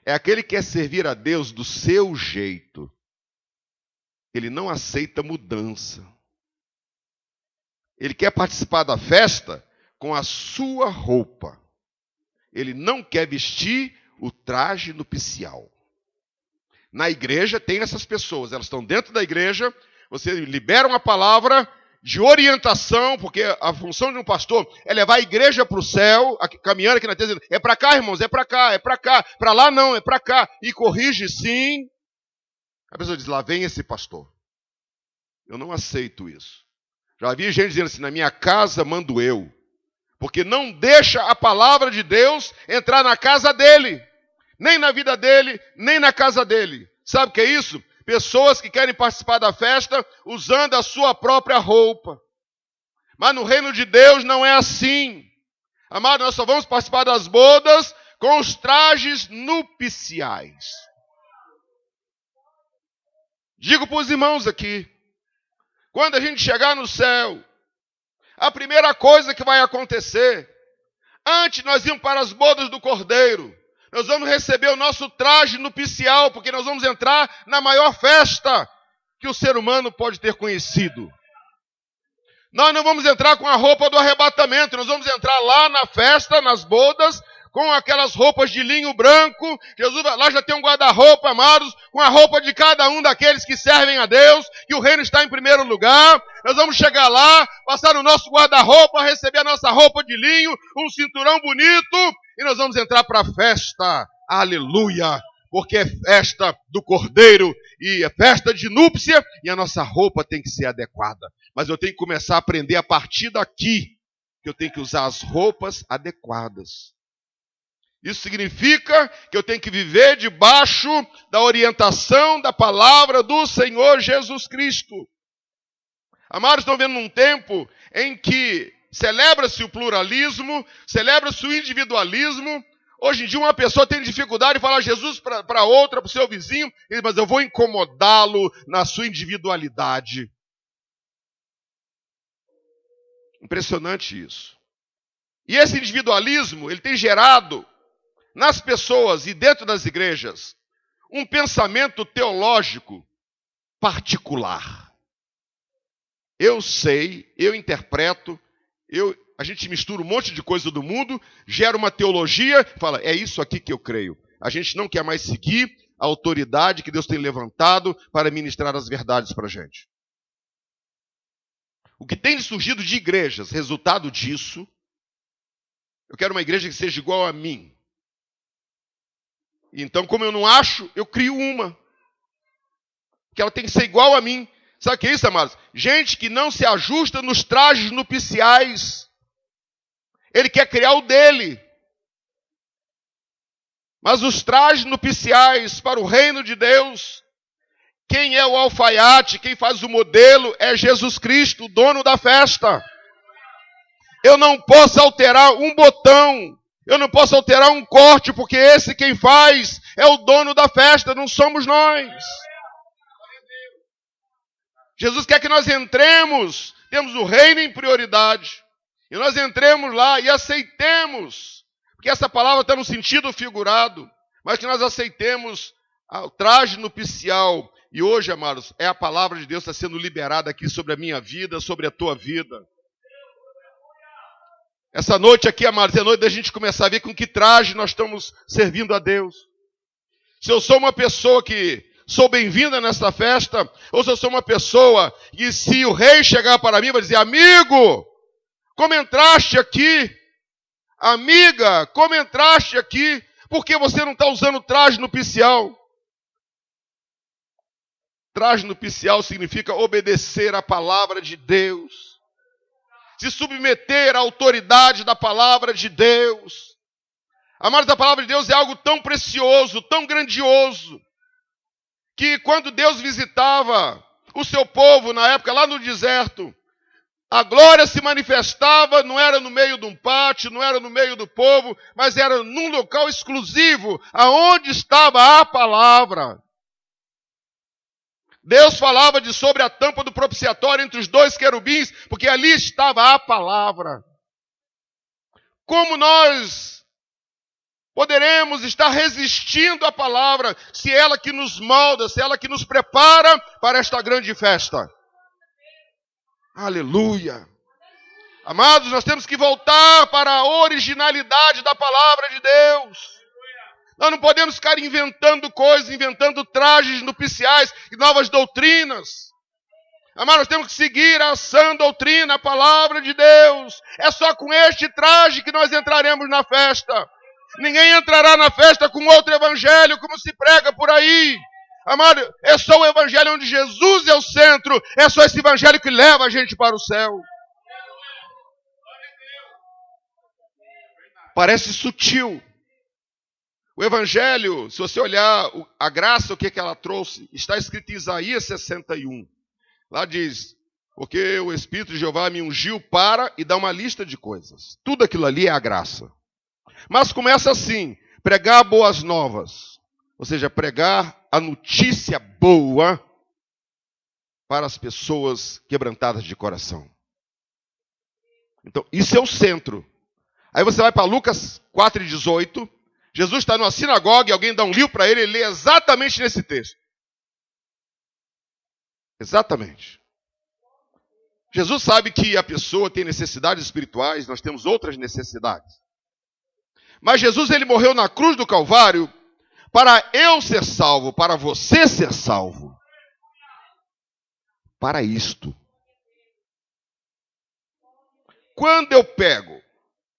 é aquele que quer servir a Deus do seu jeito. Ele não aceita mudança. Ele quer participar da festa com a sua roupa. Ele não quer vestir o traje nupcial. Na igreja tem essas pessoas, elas estão dentro da igreja, você libera uma palavra de orientação, porque a função de um pastor é levar a igreja para o céu, caminhando aqui na terra, dizendo, é para cá, irmãos, é para cá, para lá não, é para cá, e corrige sim. A pessoa diz, lá vem esse pastor. Eu não aceito isso. Já vi gente dizendo assim, na minha casa mando eu, porque não deixa a palavra de Deus entrar na casa dele, nem na vida dele, nem na casa dele. Sabe o que é isso? Pessoas que querem participar da festa usando a sua própria roupa. Mas no reino de Deus não é assim. Amado, nós só vamos participar das bodas com os trajes nupciais. Digo para os irmãos aqui, quando a gente chegar no céu, a primeira coisa que vai acontecer, antes nós irmos para as bodas do Cordeiro, nós vamos receber o nosso traje nupcial, porque nós vamos entrar na maior festa que o ser humano pode ter conhecido. Nós não vamos entrar com a roupa do arrebatamento, nós vamos entrar lá na festa, nas bodas, com aquelas roupas de linho branco. Jesus lá já tem um guarda-roupa, amados, com a roupa de cada um daqueles que servem a Deus, que o reino está em primeiro lugar. Nós vamos chegar lá, passar o nosso guarda-roupa, receber a nossa roupa de linho, um cinturão bonito, e nós vamos entrar para a festa. Aleluia! Porque é festa do Cordeiro e é festa de núpcia, e a nossa roupa tem que ser adequada. Mas eu tenho que começar a aprender a partir daqui, que eu tenho que usar as roupas adequadas. Isso significa que eu tenho que viver debaixo da orientação da palavra do Senhor Jesus Cristo. Amados, estão vendo um tempo em que celebra-se o pluralismo, celebra-se o individualismo. Hoje em dia uma pessoa tem dificuldade de falar Jesus para outra, para o seu vizinho, mas eu vou incomodá-lo na sua individualidade. Impressionante isso. E esse individualismo, ele tem gerado nas pessoas e dentro das igrejas um pensamento teológico particular. Eu sei, eu interpreto, a gente mistura um monte de coisa do mundo, gera uma teologia, fala, é isso aqui que eu creio. A gente não quer mais seguir a autoridade que Deus tem levantado para ministrar as verdades para a gente. O que tem surgido de igrejas, resultado disso, eu quero uma igreja que seja igual a mim. Então, como eu não acho, eu crio uma. Que ela tem que ser igual a mim. Sabe o que é isso, amados? Gente que não se ajusta nos trajes nupciais. Ele quer criar o dele. Mas os trajes nupciais para o reino de Deus, quem é o alfaiate, quem faz o modelo é Jesus Cristo, o dono da festa. Eu não posso alterar um botão. Eu não posso alterar um corte, porque esse quem faz é o dono da festa, não somos nós. Jesus quer que nós entremos, temos o reino em prioridade. E nós entremos lá e aceitemos, porque essa palavra está no sentido figurado, mas que nós aceitemos o traje nupcial. E hoje, amados, a palavra de Deus está sendo liberada aqui sobre a minha vida, sobre a tua vida. Essa noite aqui, amados, é a noite da gente começar a ver com que traje nós estamos servindo a Deus. Se eu sou uma pessoa que sou bem-vinda nessa festa, ou se eu sou uma pessoa que, se o rei chegar para mim, vai dizer: amigo, como entraste aqui? Amiga, como entraste aqui? Por que você não está usando traje nupcial? Traje nupcial significa obedecer à palavra de Deus. Se submeter à autoridade da palavra de Deus. Amados, a palavra de Deus é algo tão precioso, tão grandioso, que quando Deus visitava o seu povo na época lá no deserto, a glória se manifestava, não era no meio de um pátio, não era no meio do povo, mas era num local exclusivo, aonde estava a palavra. Deus falava sobre a tampa do propiciatório entre os dois querubins, porque ali estava a palavra. Como nós poderemos estar resistindo à palavra, se ela que nos molda, se ela que nos prepara para esta grande festa? Aleluia! Amados, nós temos que voltar para a originalidade da palavra de Deus. Nós não podemos ficar inventando coisas, inventando trajes nupciais e novas doutrinas. Amados, nós temos que seguir a sã doutrina, a palavra de Deus. É só com este traje que nós entraremos na festa. Ninguém entrará na festa com outro evangelho, como se prega por aí. Amado, é só o evangelho onde Jesus é o centro. É só esse evangelho que leva a gente para o céu. Parece sutil. O evangelho, se você olhar a graça, o que ela trouxe, está escrito em Isaías 61. Lá diz: porque o Espírito de Jeová me ungiu para, e dá uma lista de coisas. Tudo aquilo ali é a graça. Mas começa assim: pregar boas novas. Ou seja, pregar a notícia boa para as pessoas quebrantadas de coração. Então, isso é o centro. Aí você vai para Lucas 4,18. Jesus está numa sinagoga e alguém dá um livro para ele, ele lê exatamente nesse texto. Exatamente. Jesus sabe que a pessoa tem necessidades espirituais, nós temos outras necessidades. Mas Jesus, ele morreu na cruz do Calvário para eu ser salvo, para você ser salvo. Para isto. Quando eu pego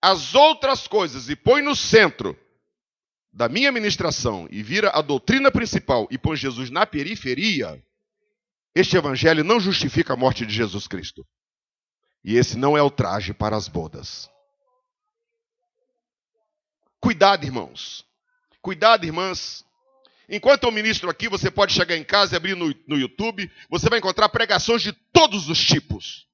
as outras coisas e põe no centro da minha ministração e vira a doutrina principal e põe Jesus na periferia, este evangelho não justifica a morte de Jesus Cristo. E esse não é o traje para as bodas. Cuidado, irmãos. Cuidado, irmãs. Enquanto eu ministro aqui, você pode chegar em casa e abrir no YouTube, você vai encontrar pregações de todos os tipos.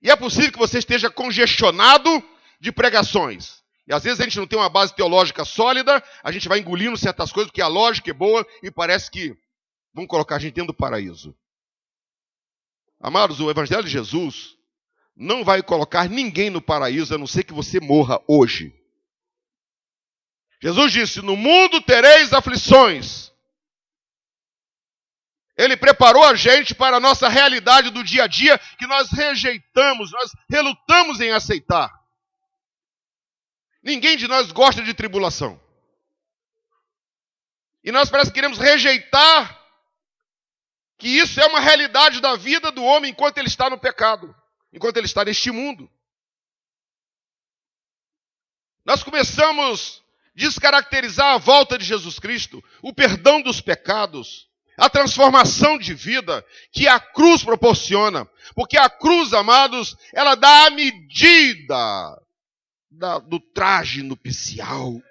E é possível que você esteja congestionado de pregações. E às vezes a gente não tem uma base teológica sólida, a gente vai engolindo certas coisas, porque a lógica é boa e parece que vão colocar a gente dentro do paraíso. Amados, o evangelho de Jesus não vai colocar ninguém no paraíso, a não ser que você morra hoje. Jesus disse: no mundo tereis aflições. Ele preparou a gente para a nossa realidade do dia a dia, que nós rejeitamos, nós relutamos em aceitar. Ninguém de nós gosta de tribulação. E nós parece que queremos rejeitar que isso é uma realidade da vida do homem enquanto ele está no pecado, enquanto ele está neste mundo. Nós começamos a descaracterizar a volta de Jesus Cristo, o perdão dos pecados, a transformação de vida que a cruz proporciona. Porque a cruz, amados, ela dá a medida do traje nupcial.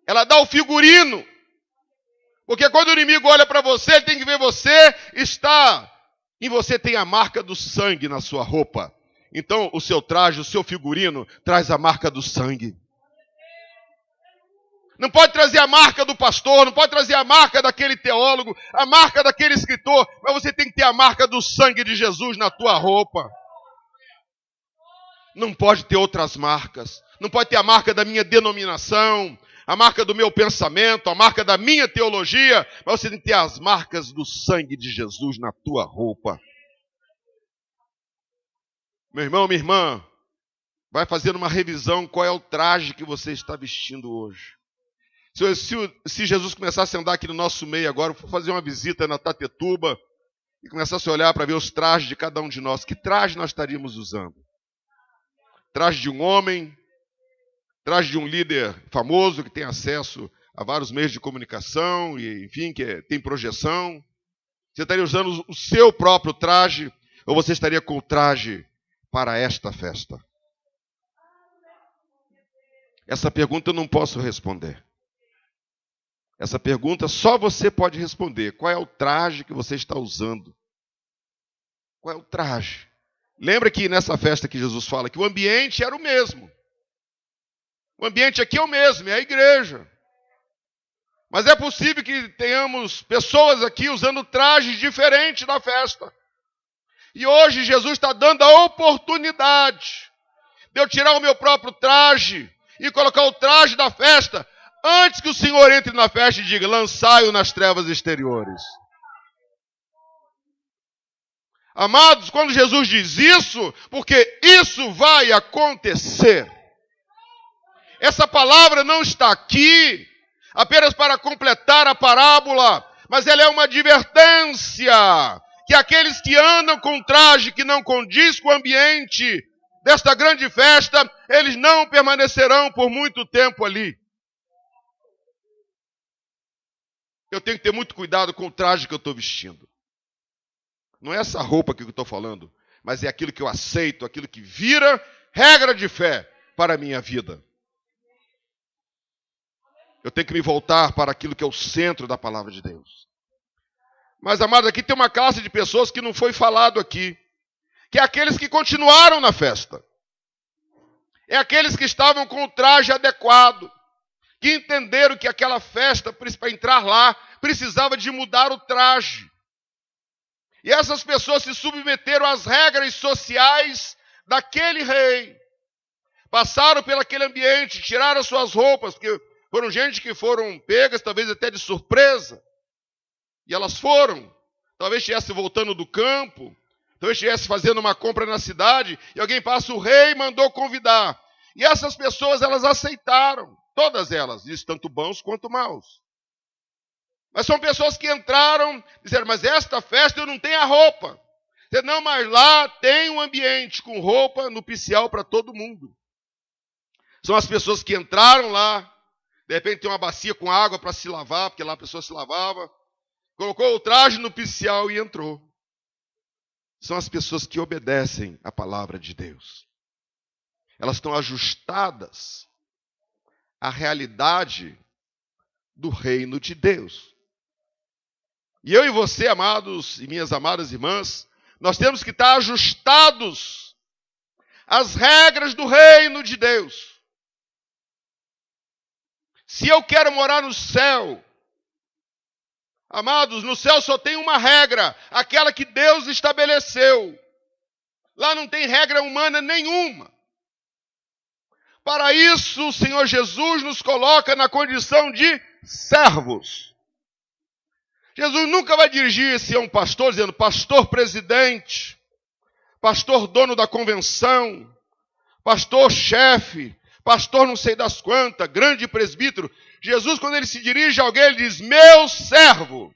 Ela dá o figurino. Porque quando o inimigo olha para você, ele tem que ver você, em você tem a marca do sangue na sua roupa. Então o seu traje, o seu figurino, traz a marca do sangue. Não pode trazer a marca do pastor, não pode trazer a marca daquele teólogo, a marca daquele escritor, mas você tem que ter a marca do sangue de Jesus na tua roupa. Não pode ter outras marcas. Não pode ter a marca da minha denominação, a marca do meu pensamento, a marca da minha teologia, mas você tem que ter as marcas do sangue de Jesus na tua roupa. Meu irmão, minha irmã, vai fazer uma revisão qual é o traje que você está vestindo hoje. Se Jesus começasse a andar aqui no nosso meio agora, for fazer uma visita na Tatetuba e começasse a olhar para ver os trajes de cada um de nós, que traje nós estaríamos usando? Traje de um homem, traje de um líder famoso que tem acesso a vários meios de comunicação e, enfim, que tem projeção. Você estaria usando o seu próprio traje ou você estaria com o traje para esta festa? Essa pergunta eu não posso responder. Essa pergunta só você pode responder. Qual é o traje que você está usando? Qual é o traje? Lembra que nessa festa que Jesus fala que o ambiente era o mesmo. O ambiente aqui é o mesmo, é a igreja. Mas é possível que tenhamos pessoas aqui usando trajes diferentes na festa. E hoje Jesus está dando a oportunidade de eu tirar o meu próprio traje e colocar o traje da festa antes que o Senhor entre na festa e diga: lançai-o nas trevas exteriores. Amados, quando Jesus diz isso, porque isso vai acontecer. Essa palavra não está aqui apenas para completar a parábola, mas ela é uma advertência que aqueles que andam com traje que não condiz com o ambiente desta grande festa, eles não permanecerão por muito tempo ali. Eu tenho que ter muito cuidado com o traje que eu estou vestindo. Não é essa roupa que eu estou falando, mas é aquilo que eu aceito, aquilo que vira regra de fé para a minha vida. Eu tenho que me voltar para aquilo que é o centro da palavra de Deus. Mas, amados, aqui tem uma classe de pessoas que não foi falado aqui, que é aqueles que continuaram na festa. É aqueles que estavam com o traje adequado, que entenderam que aquela festa, para entrar lá, precisava de mudar o traje. E essas pessoas se submeteram às regras sociais daquele rei. Passaram pelo aquele ambiente, tiraram suas roupas, porque foram gente que foram pegas, talvez até de surpresa. E elas foram. Talvez estivesse voltando do campo, talvez estivesse fazendo uma compra na cidade, e alguém passa, o rei mandou convidar. E essas pessoas, elas aceitaram. Todas elas, isso tanto bons quanto maus. Mas são pessoas que entraram, disseram: mas esta festa eu não tenho a roupa. Disseram: não, mas lá tem um ambiente com roupa nupcial para todo mundo. São as pessoas que entraram lá, de repente tem uma bacia com água para se lavar, porque lá a pessoa se lavava, colocou o traje nupcial e entrou. São as pessoas que obedecem à palavra de Deus. Elas estão ajustadas à realidade do reino de Deus. E eu e você, amados e minhas amadas irmãs, nós temos que estar ajustados às regras do reino de Deus. Se eu quero morar no céu, amados, no céu só tem uma regra, aquela que Deus estabeleceu. Lá não tem regra humana nenhuma. Para isso, o Senhor Jesus nos coloca na condição de servos. Jesus nunca vai dirigir-se a um pastor dizendo: pastor presidente, pastor dono da convenção, pastor chefe, pastor não sei das quantas, grande presbítero. Jesus, quando ele se dirige a alguém, ele diz: meu servo,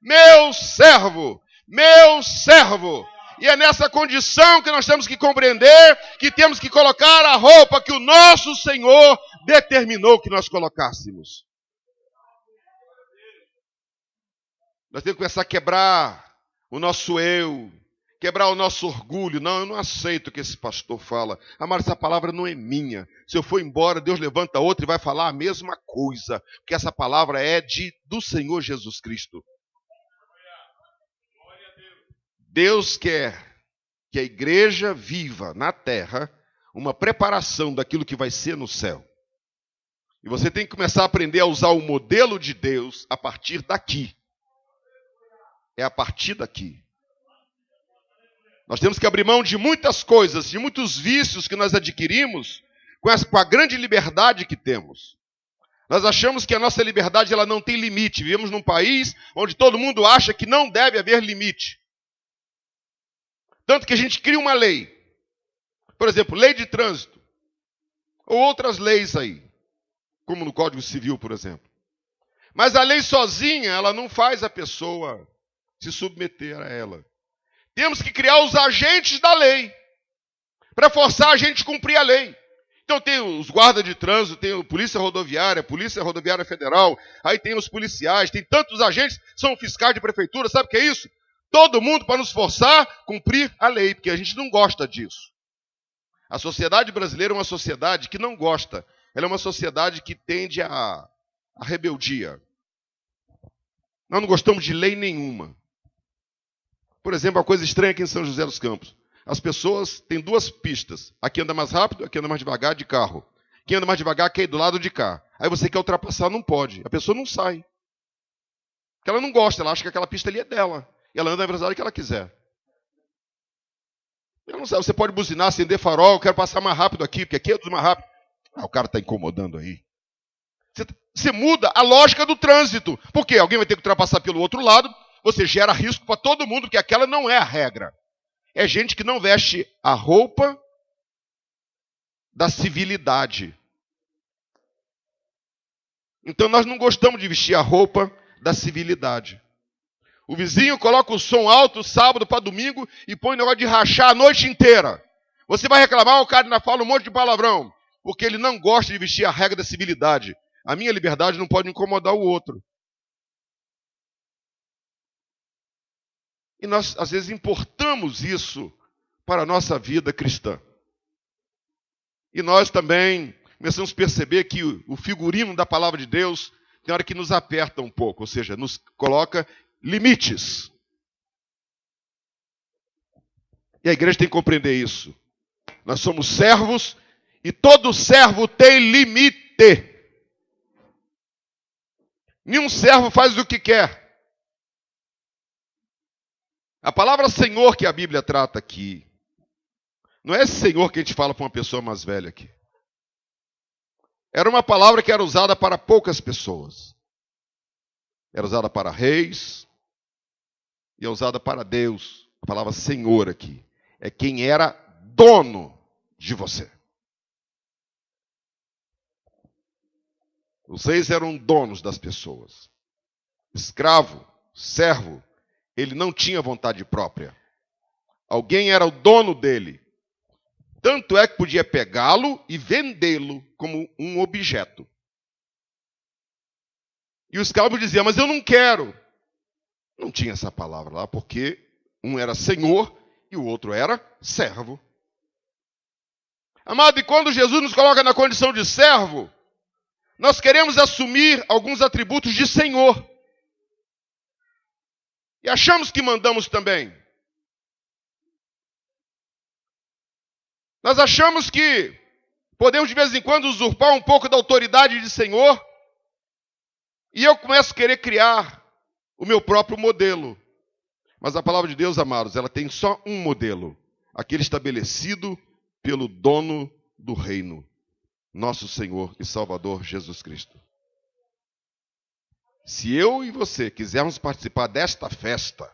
meu servo, meu servo. E é nessa condição que nós temos que compreender que temos que colocar a roupa que o nosso Senhor determinou que nós colocássemos. Nós temos que começar a quebrar o nosso eu, quebrar o nosso orgulho. Não, eu não aceito o que esse pastor fala. Amado, essa palavra não é minha. Se eu for embora, Deus levanta outra e vai falar a mesma coisa. Porque essa palavra é do Senhor Jesus Cristo. Deus quer que a igreja viva na terra uma preparação daquilo que vai ser no céu. E você tem que começar a aprender a usar o modelo de Deus a partir daqui. É a partir daqui. Nós temos que abrir mão de muitas coisas, de muitos vícios que nós adquirimos com a grande liberdade que temos. Nós achamos que a nossa liberdade ela não tem limite. Vivemos num país onde todo mundo acha que não deve haver limite. Tanto que a gente cria uma lei. Por exemplo, lei de trânsito. Ou outras leis aí. Como no Código Civil, por exemplo. Mas a lei sozinha, ela não faz a pessoa se submeter a ela. Temos que criar os agentes da lei. Para forçar a gente a cumprir a lei. Então tem os guardas de trânsito, tem a Polícia Rodoviária Federal, aí tem os policiais, tem tantos agentes, são fiscais de prefeitura, sabe o que é isso? Todo mundo para nos forçar a cumprir a lei, porque a gente não gosta disso. A sociedade brasileira é uma sociedade que não gosta, ela é uma sociedade que tende à rebeldia. Nós não gostamos de lei nenhuma. Por exemplo, uma coisa estranha aqui em São José dos Campos. As pessoas têm duas pistas. Aqui anda mais rápido, aqui anda mais devagar de carro. Quem anda mais devagar quer ir do lado de cá. Aí você quer ultrapassar, não pode. A pessoa não sai. Porque ela não gosta, ela acha que aquela pista ali é dela. E ela anda na velocidade que ela quiser. Ela não sabe, você pode buzinar, acender farol, eu quero passar mais rápido aqui, porque aqui é dos mais rápido. O cara está incomodando aí. Você muda a lógica do trânsito. Por quê? Alguém vai ter que ultrapassar pelo outro lado, você gera risco para todo mundo, porque aquela não é a regra. É gente que não veste a roupa da civilidade. Então nós não gostamos de vestir a roupa da civilidade. O vizinho coloca o som alto sábado para domingo e põe o negócio de rachar a noite inteira. Você vai reclamar, o cara ainda fala um monte de palavrão, porque ele não gosta de vestir a regra da civilidade. A minha liberdade não pode incomodar o outro. E nós, às vezes, importamos isso para a nossa vida cristã. E nós também começamos a perceber que o figurino da palavra de Deus tem hora que nos aperta um pouco, ou seja, nos coloca limites. E a igreja tem que compreender isso. Nós somos servos e todo servo tem limite. Nenhum servo faz o que quer. A palavra Senhor que a Bíblia trata aqui, não é esse Senhor que a gente fala para uma pessoa mais velha aqui. Era uma palavra que era usada para poucas pessoas. Era usada para reis e é usada para Deus. A palavra Senhor aqui é quem era dono de você. Os reis eram donos das pessoas. Escravo, servo, ele não tinha vontade própria. Alguém era o dono dele. Tanto é que podia pegá-lo e vendê-lo como um objeto. E o escravo dizia, mas eu não quero. Não tinha essa palavra lá, porque um era senhor e o outro era servo. Amado, e quando Jesus nos coloca na condição de servo, nós queremos assumir alguns atributos de senhor. E achamos que mandamos também. Nós achamos que podemos de vez em quando usurpar um pouco da autoridade de senhor. E eu começo a querer criar o meu próprio modelo. Mas a palavra de Deus, amados, ela tem só um modelo. Aquele estabelecido pelo dono do reino. Nosso Senhor e Salvador Jesus Cristo. Se eu e você quisermos participar desta festa,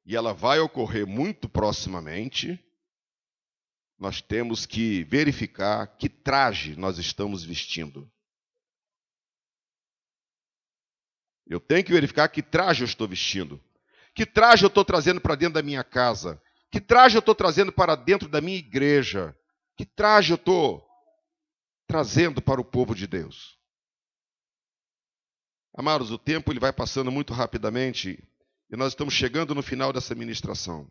e ela vai ocorrer muito proximamente, nós temos que verificar que traje nós estamos vestindo. Eu tenho que verificar que traje eu estou vestindo. Que traje eu estou trazendo para dentro da minha casa. Que traje eu estou trazendo para dentro da minha igreja. Que traje eu estou trazendo para o povo de Deus. Amados, o tempo ele vai passando muito rapidamente e nós estamos chegando no final dessa ministração.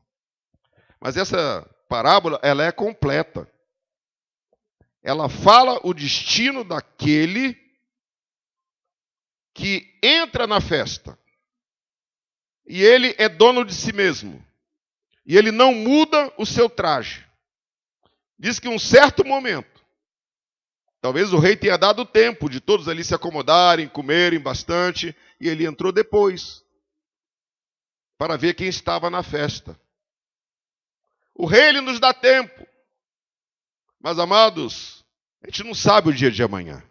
Mas essa parábola, ela é completa. Ela fala o destino daquele que entra na festa. E ele é dono de si mesmo. e ele não muda o seu traje. Diz que em um certo momento, talvez o rei tenha dado tempo de todos ali se acomodarem, comerem bastante, e ele entrou depois para ver quem estava na festa. O rei, ele nos dá tempo. Mas, amados, a gente não sabe o dia de amanhã.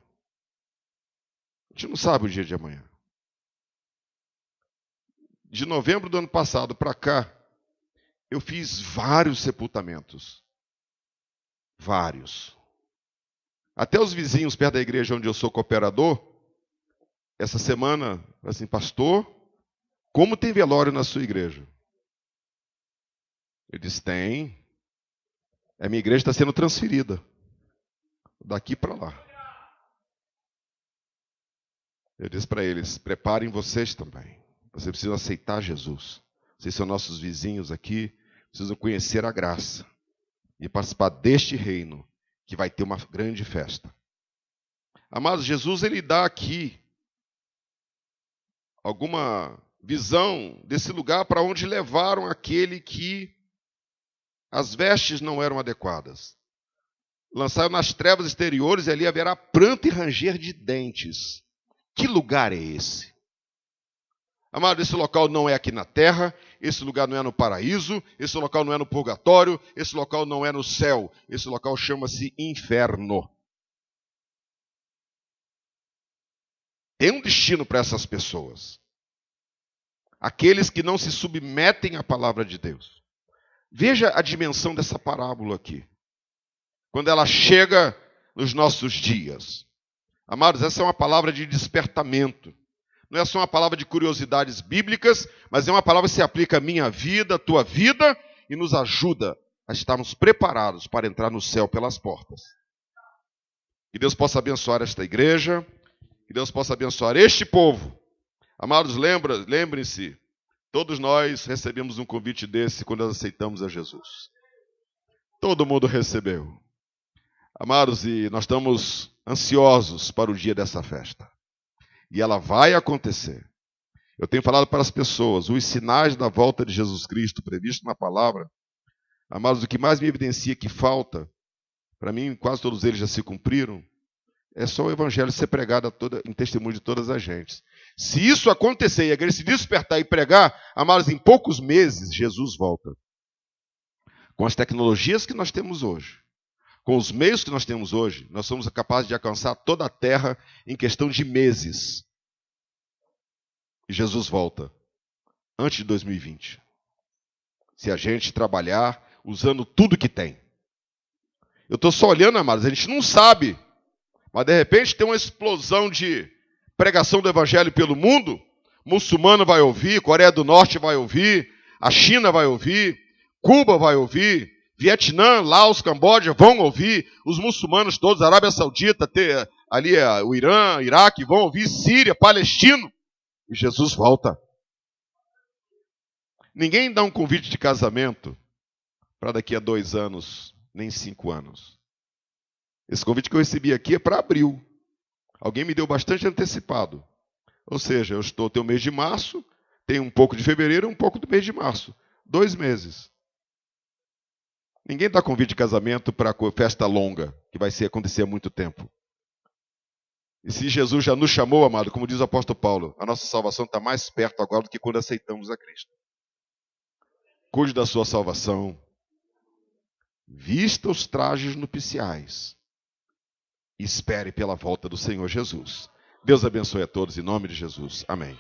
A gente não sabe o dia de amanhã. De novembro do ano passado para cá, eu fiz vários sepultamentos. Vários. Até os vizinhos perto da igreja onde eu sou cooperador, essa semana, assim, pastor, como tem velório na sua igreja? Eu disse, tem. A minha igreja está sendo transferida. Daqui para lá. Eu disse para eles, preparem vocês também. Vocês precisam aceitar Jesus. Vocês são nossos vizinhos aqui, precisam conhecer a graça e participar deste reino, que vai ter uma grande festa. Amados, Jesus, ele dá aqui alguma visão desse lugar para onde levaram aquele que as vestes não eram adequadas. Lançaram nas trevas exteriores e ali haverá pranto e ranger de dentes. Que lugar é esse? Amado, esse local não é aqui na terra, esse lugar não é no paraíso, esse local não é no purgatório, esse local não é no céu, esse local chama-se inferno. Tem um destino para essas pessoas. Aqueles que não se submetem à palavra de Deus. Veja a dimensão dessa parábola aqui. Quando ela chega nos nossos dias. Amados, essa é uma palavra de despertamento. Não é só uma palavra de curiosidades bíblicas, mas é uma palavra que se aplica à minha vida, à tua vida, e nos ajuda a estarmos preparados para entrar no céu pelas portas. Que Deus possa abençoar esta igreja, que Deus possa abençoar este povo. Amados, lembrem-se, todos nós recebemos um convite desse quando nós aceitamos a Jesus. Todo mundo recebeu. Amados, e nós estamos ansiosos para o dia dessa festa. E ela vai acontecer. Eu tenho falado para as pessoas, os sinais da volta de Jesus Cristo previsto na palavra, amados, o que mais me evidencia que falta, para mim quase todos eles já se cumpriram, é só o evangelho ser pregado em testemunho de todas as gentes. Se isso acontecer e a igreja se despertar e pregar, amados, em poucos meses Jesus volta. Com as tecnologias que nós temos hoje, com os meios que nós temos hoje, nós somos capazes de alcançar toda a terra em questão de meses. E Jesus volta antes de 2020. Se a gente trabalhar usando tudo que tem. Eu estou só olhando, amados, a gente não sabe. Mas de repente tem uma explosão de pregação do evangelho pelo mundo. Muçulmano vai ouvir, Coreia do Norte vai ouvir, a China vai ouvir, Cuba vai ouvir, Vietnã, Laos, Camboja vão ouvir, os muçulmanos todos, Arábia Saudita, ali o Irã, Iraque, vão ouvir, Síria, Palestino. E Jesus volta. Ninguém dá um convite de casamento para daqui a 2 anos, nem 5 anos. Esse convite que eu recebi aqui é para abril. Alguém me deu bastante antecipado. Ou seja, eu tenho o mês de março, tenho um pouco de fevereiro e um pouco do mês de março. 2 meses. Ninguém dá convite de casamento para festa longa, que vai acontecer há muito tempo. E se Jesus já nos chamou, amado, como diz o apóstolo Paulo, a nossa salvação está mais perto agora do que quando aceitamos a Cristo. Cuide da sua salvação. Vista os trajes nupciais. E espere pela volta do Senhor Jesus. Deus abençoe a todos em nome de Jesus. Amém.